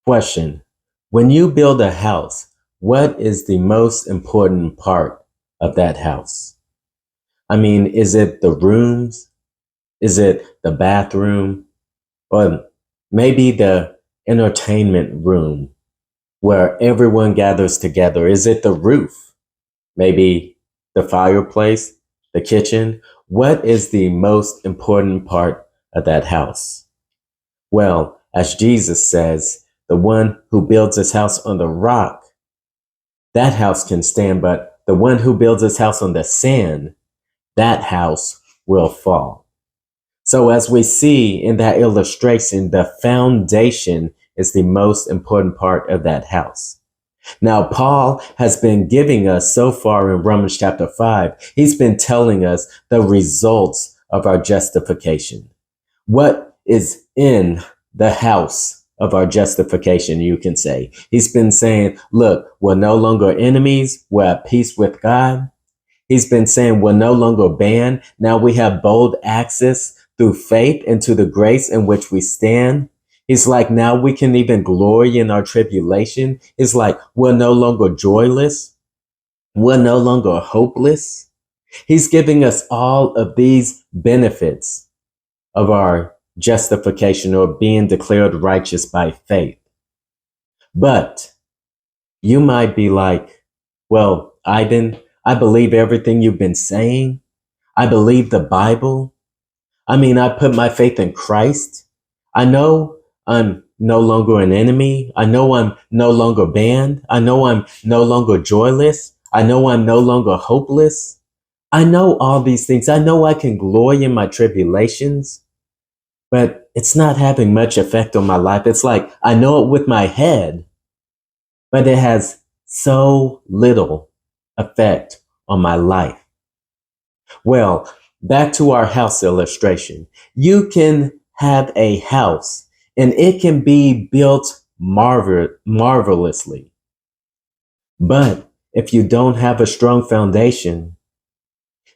Question. When you build a house, what is the most important part of that house? I mean, is it the rooms? Is it the bathroom? Or maybe the entertainment room where everyone gathers together? Is it the roof? Maybe the fireplace, the kitchen? What is the most important part of that house? Well, as Jesus says, the one who builds his house on the rock, that house can stand, but the one who builds his house on the sand, that house will fall. So as we see in that illustration, the foundation is the most important part of that house. Now, Paul has been giving us so far in Romans chapter 5, he's been telling us the results of our justification. What is in the house of our justification, you can say. He's been saying, look, we're no longer enemies. We're at peace with God. He's been saying we're no longer banned. Now we have bold access through faith into the grace in which we stand. He's like, now we can even glory in our tribulation. It's like, we're no longer joyless. We're no longer hopeless. He's giving us all of these benefits of our justification or being declared righteous by faith. But you might be like, well, Ivan, I believe everything you've been saying. I believe the Bible. I mean, I put my faith in Christ. I know I'm no longer an enemy. I know I'm no longer banned. I know I'm no longer joyless. I know I'm no longer hopeless. I know all these things. I know I can glory in my tribulations, but it's not having much effect on my life. It's like I know it with my head, but it has so little effect on my life. Well, back to our house illustration. You can have a house and it can be built marvelously. But if you don't have a strong foundation,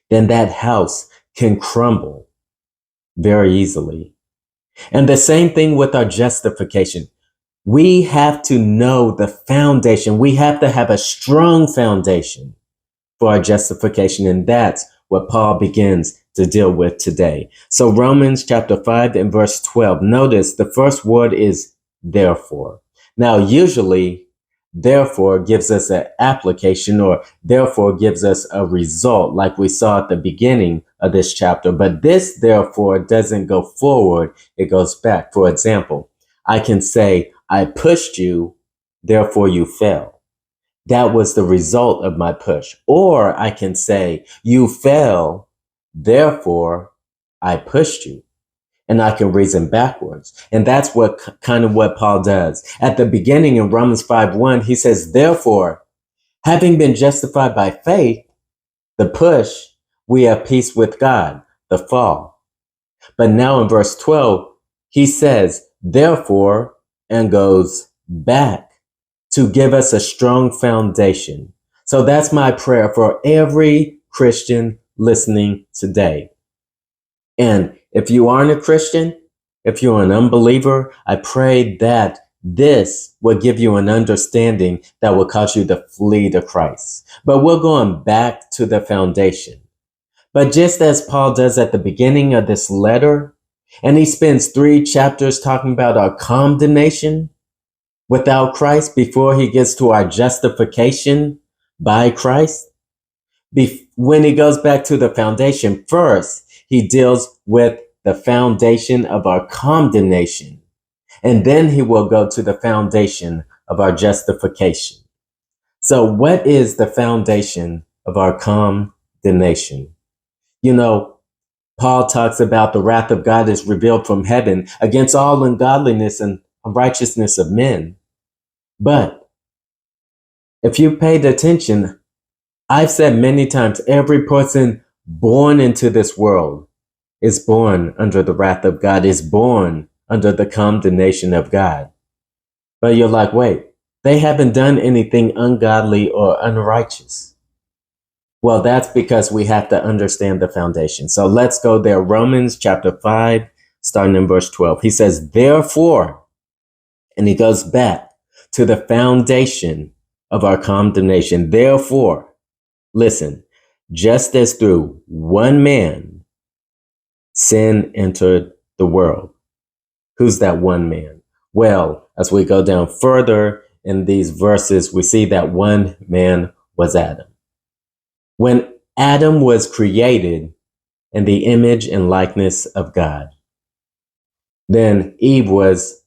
then that house can crumble very easily. And the same thing with our justification. We have to know the foundation. We have to have a strong foundation for our justification. And that's what Paul begins to deal with today. So Romans chapter 5 and verse 12. Notice the first word is therefore. Now, usually, therefore gives us an application or therefore gives us a result like we saw at the beginning of this chapter. But this therefore doesn't go forward. It goes back. For example, I can say, I pushed you, therefore you fell. That was the result of my push. Or I can say, you fell, therefore I pushed you. And I can reason backwards. And that's what kind of what Paul does. At the beginning in Romans 5:1, he says, therefore, having been justified by faith, the push, we have peace with God, the fall. But now in verse 12, he says, therefore, and goes back to give us a strong foundation. So that's my prayer for every Christian listening today. And if you aren't a Christian, if you're an unbeliever, I pray that this will give you an understanding that will cause you to flee to Christ. But we're going back to the foundation. But just as Paul does at the beginning of this letter, and he spends 3 chapters talking about our condemnation without Christ before he gets to our justification by Christ. When he goes back to the foundation, first, he deals with the foundation of our condemnation. And then he will go to the foundation of our justification. So what is the foundation of our condemnation? You know, Paul talks about the wrath of God is revealed from heaven against all ungodliness and unrighteousness of men. But if you paid attention, I've said many times, every person born into this world is born under the wrath of God, is born under the condemnation of God. But you're like, wait, they haven't done anything ungodly or unrighteous. Well, that's because we have to understand the foundation. So let's go there. Romans chapter 5, starting in verse 12. He says, therefore, And he goes back to the foundation of our condemnation. Therefore, listen, just as through one man sin entered the world. Who's that one man? Well, as we go down further in these verses, we see that one man was Adam. When Adam was created in the image and likeness of God, then Eve was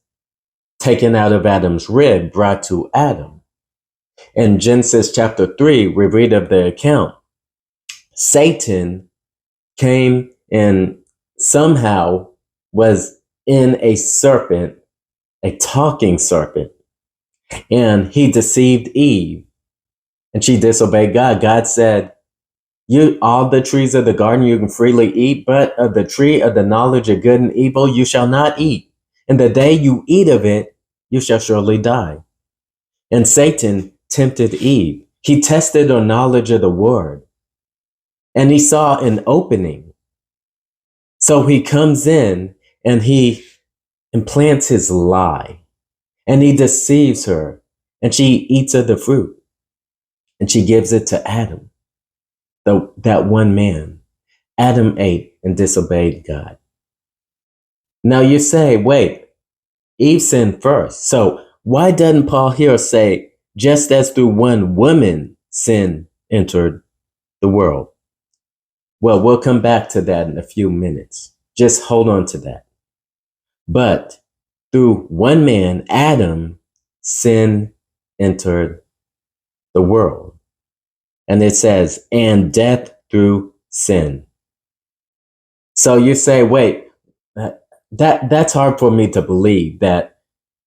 taken out of Adam's rib, brought to Adam. In Genesis chapter 3, we read of the account. Satan came and somehow was in a serpent, a talking serpent, and he deceived Eve, and she disobeyed God. God said, "You, all the trees of the garden you can freely eat, but of the tree of the knowledge of good and evil you shall not eat. And the day you eat of it, you shall surely die." And Satan tempted Eve. He tested her knowledge of the word, and he saw an opening. So he comes in and he implants his lie, and he deceives her, and she eats of the fruit, and she gives it to Adam, that one man. Adam ate and disobeyed God. Now you say, wait, Eve sinned first. So why doesn't Paul here say, just as through one woman sin entered the world? Well, we'll come back to that in a few minutes. Just hold on to that. But through one man, Adam, sin entered the world. And it says, and death through sin. So you say, wait, that's hard for me to believe, that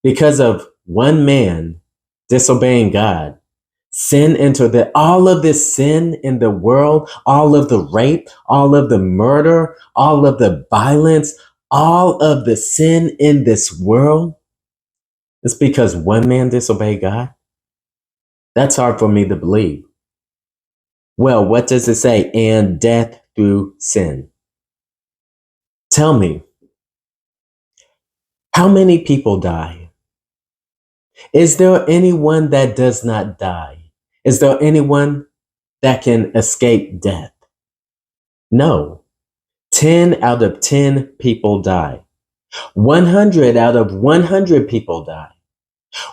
because of one man disobeying God, sin entered all of this sin in the world, all of the rape, all of the murder, all of the violence, all of the sin in this world. It's because one man disobeyed God. That's hard for me to believe. Well, what does it say? And death through sin. Tell me, how many people die? Is there anyone that does not die? Is there anyone that can escape death? No. 10 out of 10 people die. 100 out of 100 people die.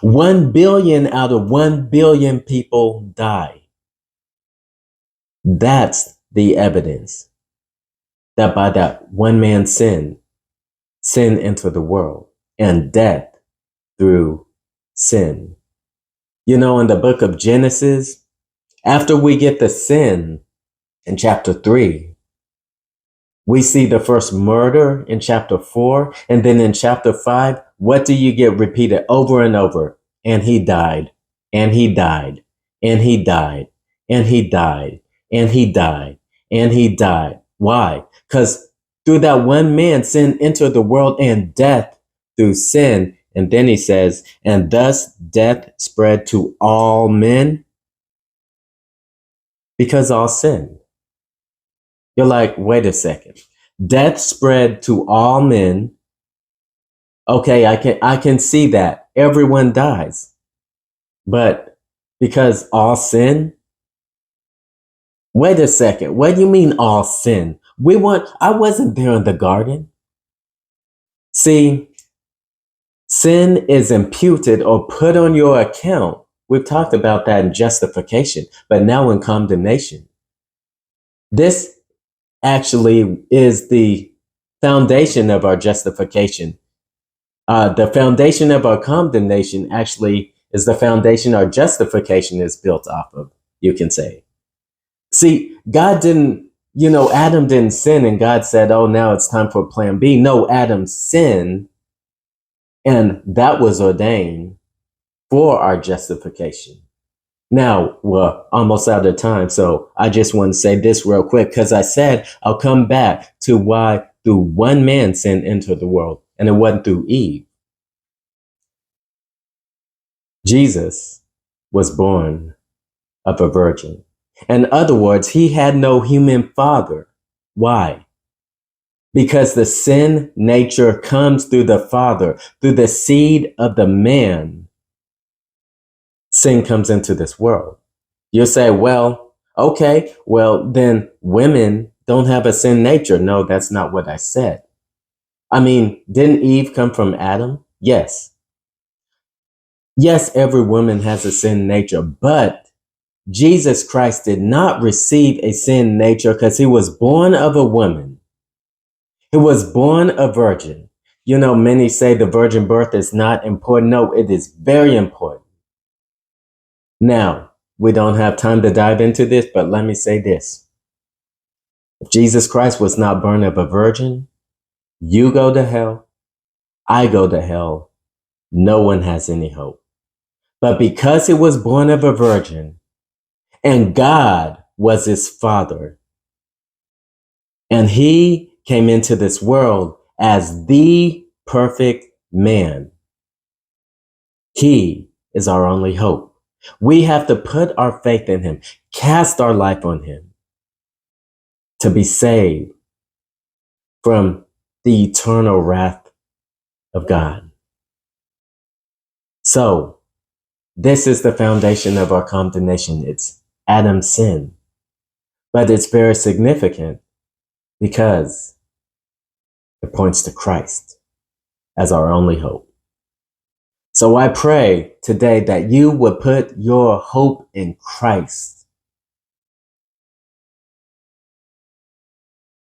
1 billion out of 1 billion people die. That's the evidence that by that one man's sin entered the world, and death through sin. You know, in the book of Genesis, after we get the sin in chapter 3, we see the first murder in chapter 4. And then in chapter 5, what do you get repeated over and over? And he died, and he died, and he died, and he died, and he died, and he died. Why? Because through that one man, sin entered the world, and death through sin. And then he says, and thus death spread to all men because all sinned. You're like, wait a second. Death spread to all men. Okay, I can see that. Everyone dies. But because all sin? Wait a second. What do you mean all sin? I wasn't there in the garden. See, sin is imputed or put on your account. We've talked about that in justification, but now in condemnation. This actually is the foundation of our justification. The foundation of our condemnation actually is the foundation our justification is built off of, you can say. See, God didn't, Adam didn't sin and God said, oh, now it's time for plan B. No, Adam sinned, and that was ordained for our justification. Now, we're almost out of time, so I just want to say this real quick, because I said I'll come back to why through one man sin entered the world, and it wasn't through Eve. Jesus was born of a virgin. In other words, he had no human father. Why? Because the sin nature comes through the Father, through the seed of the man. Sin comes into this world. You'll say, well, okay, well, then women don't have a sin nature. No, that's not what I said. I mean, didn't Eve come from Adam? Yes. Yes, every woman has a sin nature, but Jesus Christ did not receive a sin nature because he was born of a woman. He was born a virgin. You know, many say the virgin birth is not important. No, it is very important. Now, we don't have time to dive into this, but let me say this. If Jesus Christ was not born of a virgin, you go to hell, I go to hell. No one has any hope. But because he was born of a virgin and God was his father, and he came into this world as the perfect man, he is our only hope. We have to put our faith in him, cast our life on him to be saved from the eternal wrath of God. So, this is the foundation of our condemnation. It's Adam's sin. But it's very significant because it points to Christ as our only hope. So I pray today that you would put your hope in Christ